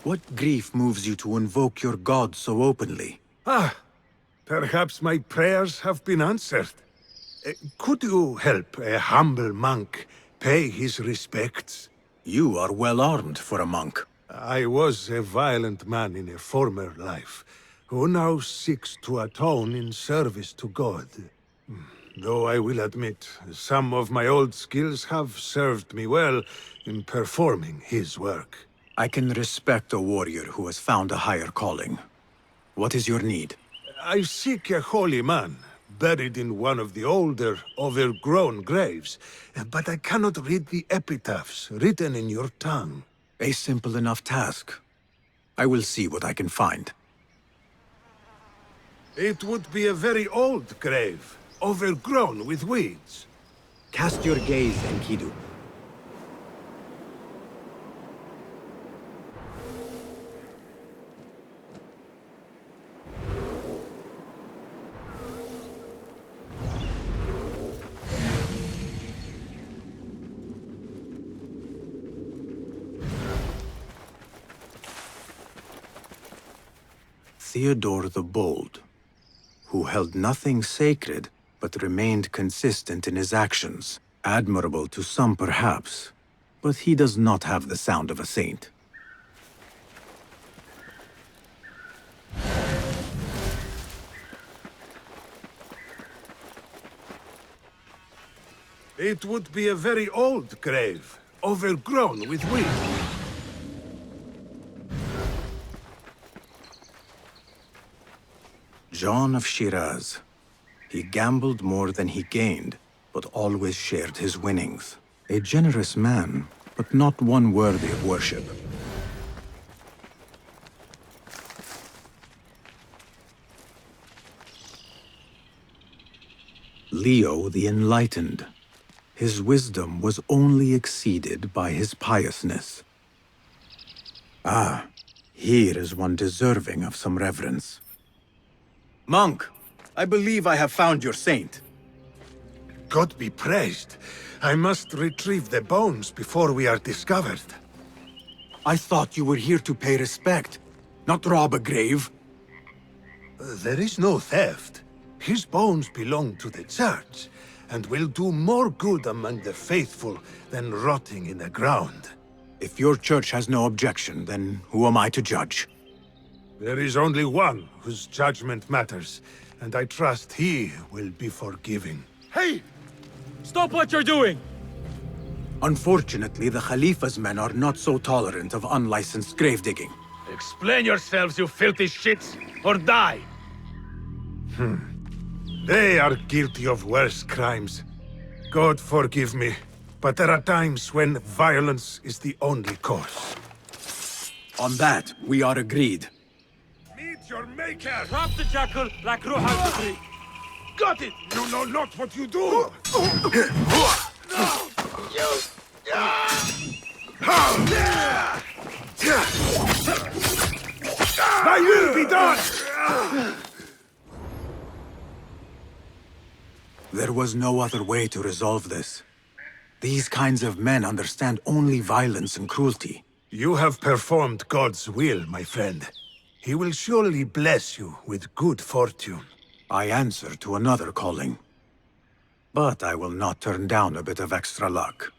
What grief moves you to invoke your god so openly? Ah, perhaps my prayers have been answered. Could you help a humble monk pay his respects? You are well armed for a monk. I was a violent man in a former life, who now seeks to atone in service to God. Though I will admit, some of my old skills have served me well in performing his work. I can respect a warrior who has found a higher calling. What is your need? I seek a holy man, buried in one of the older, overgrown graves, but I cannot read the epitaphs written in your tongue. A simple enough task. I will see what I can find. It would be a very old grave, overgrown with weeds. Cast your gaze, Enkidu. Theodore the Bold, who held nothing sacred, but remained consistent in his actions. Admirable to some, perhaps, but he does not have the sound of a saint. It would be a very old grave, overgrown with weeds. John of Shiraz. He gambled more than he gained, but always shared his winnings. A generous man, but not one worthy of worship. Leo the Enlightened. His wisdom was only exceeded by his piousness. Ah, here is one deserving of some reverence. Monk, I believe I have found your saint. God be praised. I must retrieve the bones before we are discovered. I thought you were here to pay respect, not rob a grave. There is no theft. His bones belong to the church, and will do more good among the faithful than rotting in the ground. If your church has no objection, then who am I to judge? There is only one whose judgment matters, and I trust he will be forgiving. Hey! Stop what you're doing! Unfortunately, the Khalifa's men are not so tolerant of unlicensed grave digging. Explain yourselves, you filthy shits, or die! They are guilty of worse crimes. God forgive me, but there are times when violence is the only course. On that, we are agreed. Meet your maker! Drop the jackal like Ruha Sudri! Got it! You know not what you do! Thy will be done! There was no other way to resolve this. These kinds of men understand only violence and cruelty. You have performed God's will, my friend. He will surely bless you with good fortune. I answer to another calling. But I will not turn down a bit of extra luck.